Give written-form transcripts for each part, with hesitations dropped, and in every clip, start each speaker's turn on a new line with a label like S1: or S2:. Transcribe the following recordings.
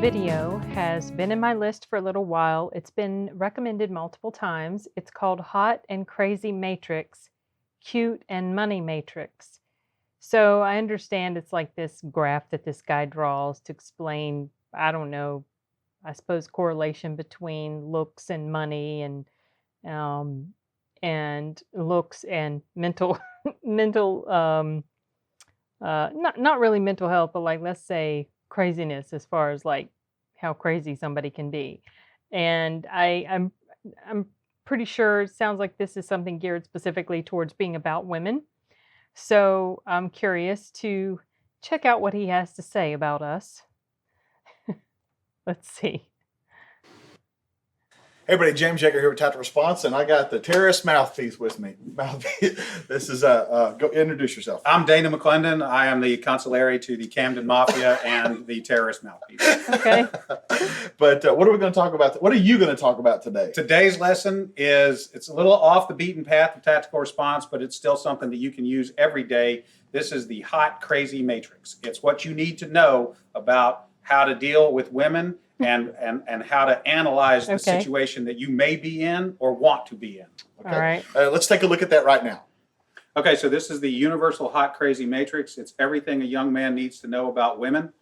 S1: video has been in my list for a little while. It's been recommended multiple times. It's called Hot and Crazy Matrix, Cute and Money Matrix. So I understand it's like this graph that this guy draws to explain, I don't know, I suppose correlation between looks and money and looks and mental mental not really mental health, but like let's say craziness as far as like how crazy somebody can be. And I'm pretty sure it sounds like this is something geared specifically towards being about women. So I'm curious to check out what he has to say about us. Let's see.
S2: Hey everybody, James Yeager here with Tactical Response, and I got the terrorist mouthpiece with me. This is go introduce yourself.
S3: I'm Dana McClendon. I am the consigliere to the Camden Mafia and the terrorist mouthpiece.
S1: Okay.
S2: But what are we going to talk about? What are you going to talk about today?
S3: Today's lesson it's a little off the beaten path of tactical response, but it's still something that you can use every day. This is the hot, crazy matrix. It's what you need to know about how to deal with women and how to analyze the situation that you may be in or want to be in.
S2: Okay.
S1: All right.
S2: Let's take a look at that right now.
S3: Okay, so this is the universal hot, crazy matrix. It's everything a young man needs to know about women.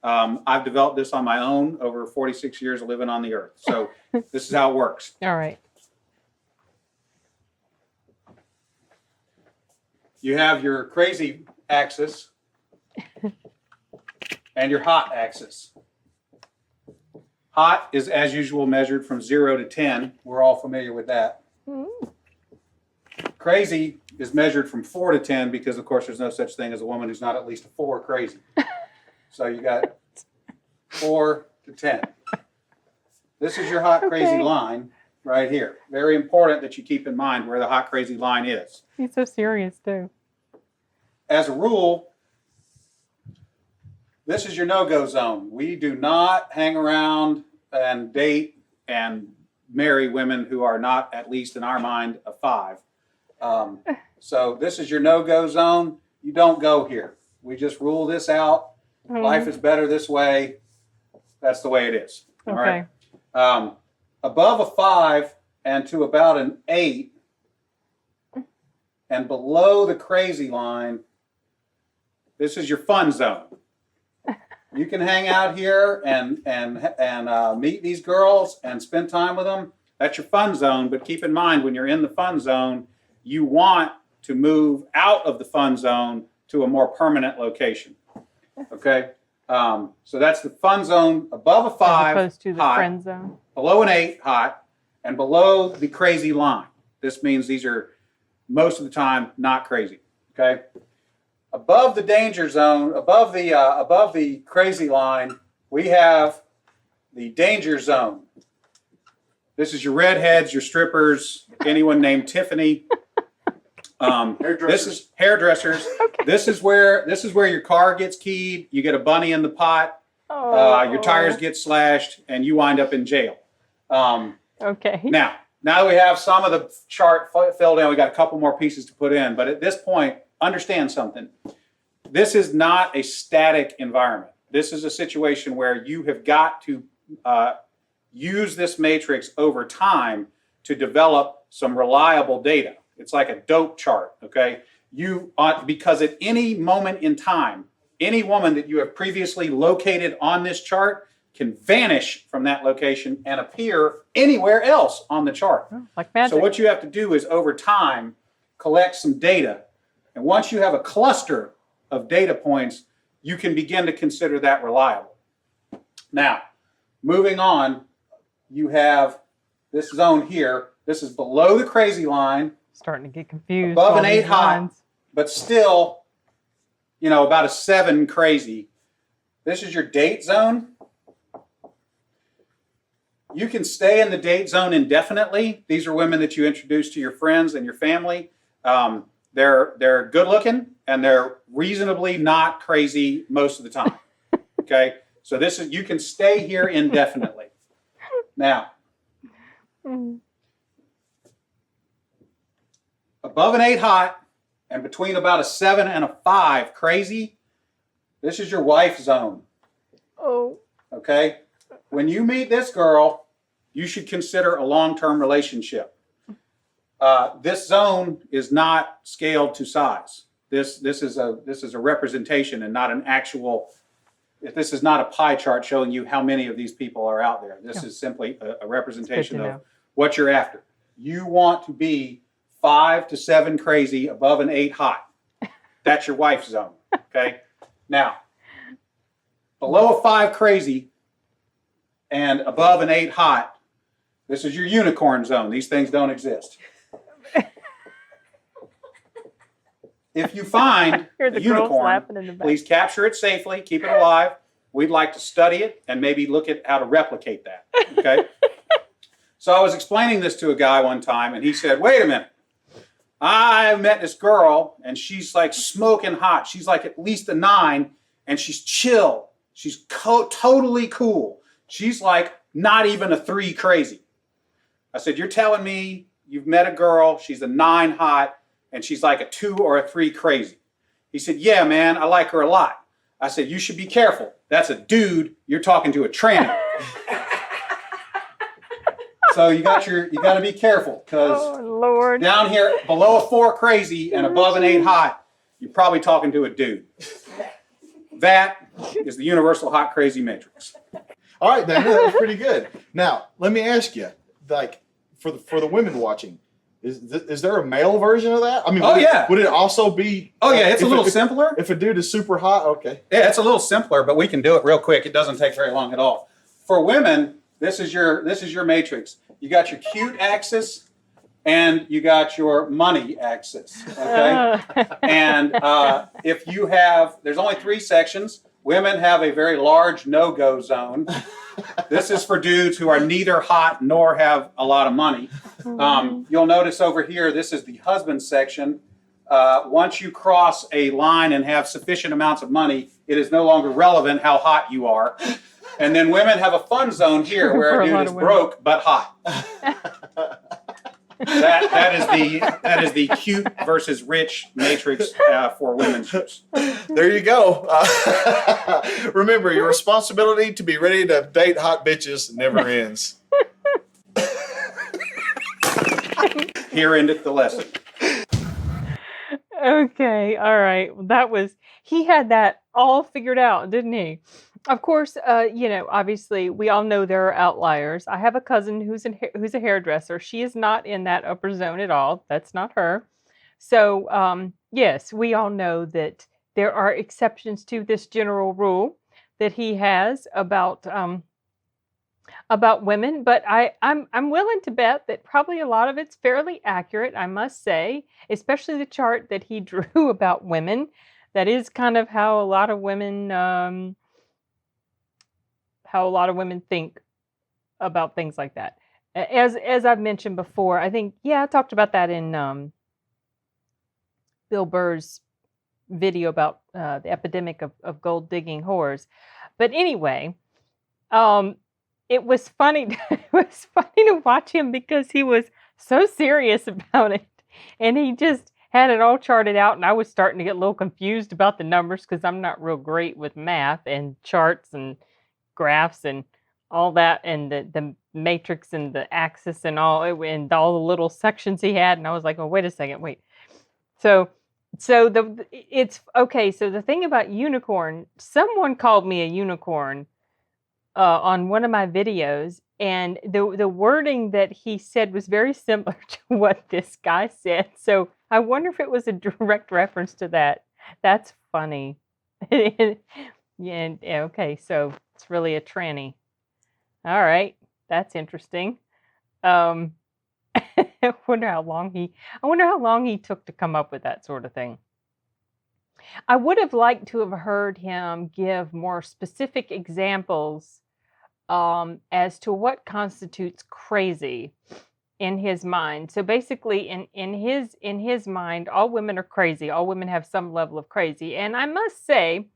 S3: I've developed this on my own over 46 years of living on the earth. So this is how it works.
S1: All right.
S3: You have your crazy axis and your hot axis. Hot is, as usual, measured from 0 to 10. We're all familiar with that.
S1: Mm-hmm.
S3: Crazy is measured from 4 to 10 because, of course, there's no such thing as a woman who's not at least a 4 crazy. So you got 4 to 10. This is your hot, crazy line right here. Very important that you keep in mind where the hot, crazy line is.
S1: He's so serious, too.
S3: As a rule, this is your no-go zone. We do not hang around and date and marry women who are not, at least in our mind, a 5. So this is your no-go zone. You don't go here. We just rule this out. Life is better this way. That's the way it is. All right. Above a 5 and to about an 8 and below the crazy line, this is your fun zone. You can hang out here and meet these girls and spend time with them. That's your fun zone. But keep in mind, when you're in the fun zone, you want to move out of the fun zone to a more permanent location. Okay? So that's the fun zone above a 5,
S1: as opposed to the
S3: hot,
S1: friend zone.
S3: below an 8, hot, and below the crazy line. This means these are most of the time not crazy. Okay? Above the danger zone, above the crazy line, we have the danger zone. This is your redheads, your strippers, anyone named Tiffany. This is hairdressers.
S1: Okay.
S3: This is where your car gets keyed. You get a bunny in the pot. Your tires get slashed, and you wind up in jail.
S1: Okay.
S3: Now that we have some of the chart filled in, we got a couple more pieces to put in. But at this point, understand something. This is not a static environment. This is a situation where you have got to use this matrix over time to develop some reliable data. It's like a dope chart, okay? Because at any moment in time, any woman that you have previously located on this chart can vanish from that location and appear anywhere else on the chart.
S1: Oh, like magic.
S3: So what you have to do is over time collect some data. And once you have a cluster of data points, you can begin to consider that reliable. Now, moving on, you have this zone here. This is below the crazy line.
S1: Starting to get confused.
S3: Above an 8 hot, but still, about a 7 crazy. This is your date zone. You can stay in the date zone indefinitely. These are women that you introduce to your friends and your family. They're good looking and they're reasonably not crazy most of the time. Okay, so you can stay here indefinitely. Now, above an 8 hot and between about a 7 and a 5 crazy, this is your wife zone.
S1: Oh.
S3: Okay? When you meet this girl, you should consider a long-term relationship. This zone is not scaled to size. This is a representation and not an actual. This is not a pie chart showing you how many of these people are out there. This is simply a representation of what you're after. You want to be 5 to 7 crazy, above an 8 hot. That's your wife zone. Okay. Now, below a 5 crazy and above an 8 hot, this is your unicorn zone. These things don't exist. If you find a unicorn, please capture it safely, keep it alive. We'd like to study it and maybe look at how to replicate that. Okay. So I was explaining this to a guy one time, and he said, wait a minute. I met this girl, and she's like smoking hot. She's like at least a 9, and she's chill. She's totally cool. She's like not even a 3 crazy. I said, you're telling me you've met a girl, she's a 9 hot, and she's like a 2 or a 3 crazy. He said, yeah, man, I like her a lot. I said, you should be careful. That's a dude. You're talking to a tranny. So you got to be careful, because down here below a 4 crazy and above an 8 hot, you're probably talking to a dude. That is the universal hot crazy matrix.
S2: All right, then that was pretty good. Now let me ask you, like for the women watching, is there a male version of that? I mean, would it also be?
S3: Oh yeah, it's a little simpler.
S2: If a dude is super hot, okay.
S3: Yeah, it's a little simpler, but we can do it real quick. It doesn't take very long at all. For women, this is your matrix. You got your cute axis, and you got your money axis. Okay, and if you have, there's only 3 sections. Women have a very large no-go zone. This is for dudes who are neither hot nor have a lot of money. You'll notice over here, this is the husband section. Once you cross a line and have sufficient amounts of money, it is no longer relevant how hot you are. And then women have a fun zone here where a dude is broke but hot. That is the cute versus rich matrix for women's use.
S2: There you go. Remember, your responsibility to be ready to date hot bitches never ends.
S3: Here endeth the lesson.
S1: Okay, all right. Well, he had that all figured out, didn't he? Of course, obviously we all know there are outliers. I have a cousin who's a hairdresser. She is not in that upper zone at all. That's not her. So, yes, we all know that there are exceptions to this general rule that he has about women. But I'm willing to bet that probably a lot of it's fairly accurate, I must say, especially the chart that he drew about women. That is kind of how a lot of women think about things like that. As I've mentioned before, I think, I talked about that in Bill Burr's video about the epidemic of gold digging whores. But anyway, it was funny. It was funny to watch him because he was so serious about it, and he just had it all charted out. And I was starting to get a little confused about the numbers because I'm not real great with math and charts and graphs and all that, and the matrix and the axis and all the little sections he had. And I was like, oh, wait a second, wait. So it's okay. So the thing about unicorn, someone called me a unicorn on one of my videos, and the wording that he said was very similar to what this guy said. So I wonder if it was a direct reference to that. That's funny. Yeah. Okay. So it's really a tranny. All right. That's interesting. I wonder how long he took to come up with that sort of thing. I would have liked to have heard him give more specific examples as to what constitutes crazy in his mind. So basically, in his mind, all women are crazy. All women have some level of crazy. And I must say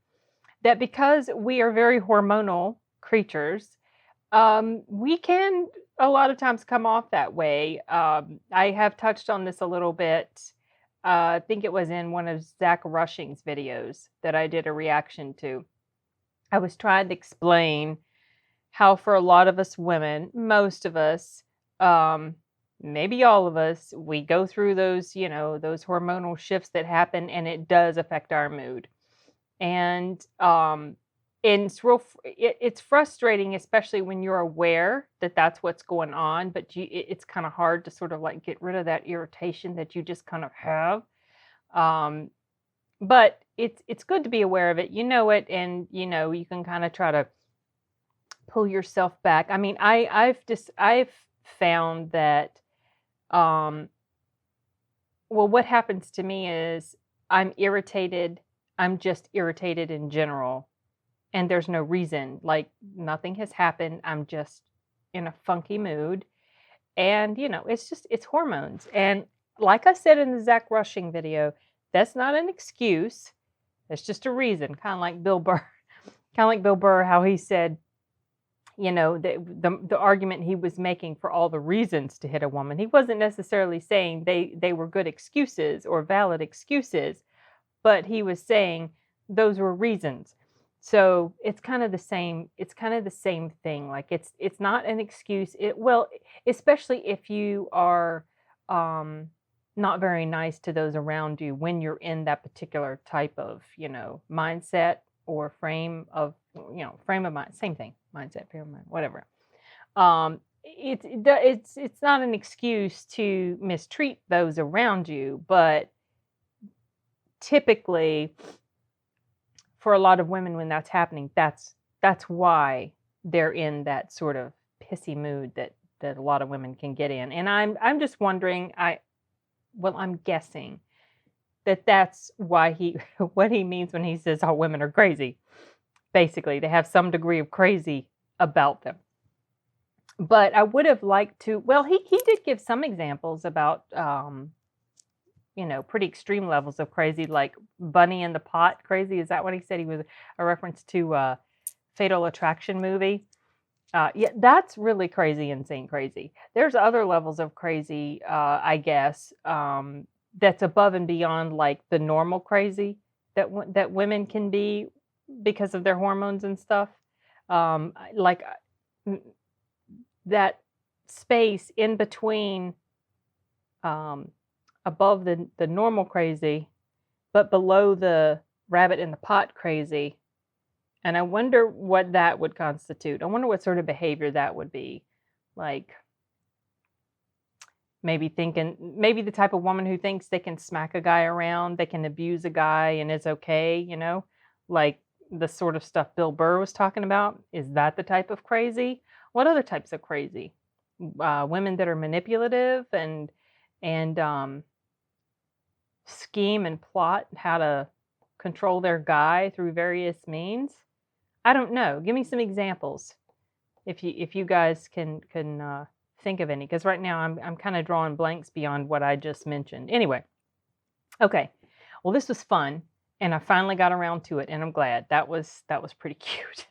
S1: that because we are very hormonal creatures, we can a lot of times come off that way. I have touched on this a little bit. I think it was in one of Zach Rushing's videos that I did a reaction to. I was trying to explain how for a lot of us women, most of us, maybe all of us, we go through those, those hormonal shifts that happen, and it does affect our mood. And it's frustrating, especially when you're aware that that's what's going on, but it's kind of hard to sort of like get rid of that irritation that you just kind of have. But it's good to be aware of it. You know it, and you can kind of try to pull yourself back. I mean, I've found that well, what happens to me is I'm irritated. I'm just irritated in general, and there's no reason. Like, nothing has happened. I'm just in a funky mood, and it's hormones. And like I said in the Zach Rushing video, that's not an excuse. That's just a reason. Kind of like Bill Burr. Kind of like Bill Burr, how he said, the argument he was making for all the reasons to hit a woman. He wasn't necessarily saying they were good excuses or valid excuses, but he was saying those were reasons. So it's kind of the same. It's kind of the same thing. Like, it's not an excuse. Especially if you are not very nice to those around you when you're in that particular type of mindset or frame of mind. Same thing. Mindset, frame of mind, whatever. It's not an excuse to mistreat those around you, but typically, for a lot of women, when that's happening, that's why they're in that sort of pissy mood that a lot of women can get in. And I'm just wondering, I'm guessing that's why what he means when he says all women are crazy. Basically, they have some degree of crazy about them. But I would have liked to. Well, he did give some examples about pretty extreme levels of crazy, like bunny in the pot crazy. Is that what he said? He was a reference to Fatal Attraction movie. Yeah, that's really crazy, insane crazy. There's other levels of crazy, I guess, that's above and beyond like the normal crazy that women can be because of their hormones and stuff. Like that space in between, above the normal crazy, but below the rabbit in the pot crazy. And I wonder what that would constitute. I wonder what sort of behavior that would be. Like, maybe the type of woman who thinks they can smack a guy around, they can abuse a guy and it's okay, like the sort of stuff Bill Burr was talking about. Is that the type of crazy? What other types of crazy? Women that are manipulative and scheme and plot how to control their guy through various means. I don't know. Give me some examples if you guys can think of any, because right now I'm kind of drawing blanks beyond what I just mentioned. Anyway, okay. Well, this was fun, and I finally got around to it, and I'm glad. That was pretty cute.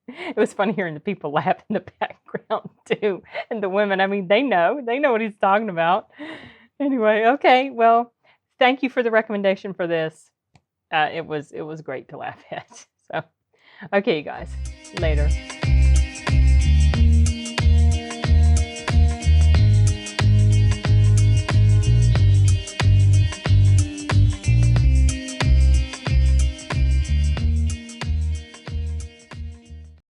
S1: It was funny hearing the people laugh in the background too, and the women. I mean, they know what he's talking about. Anyway, okay. Well, thank you for the recommendation for this. It was great to laugh at. So, okay, you guys. Later.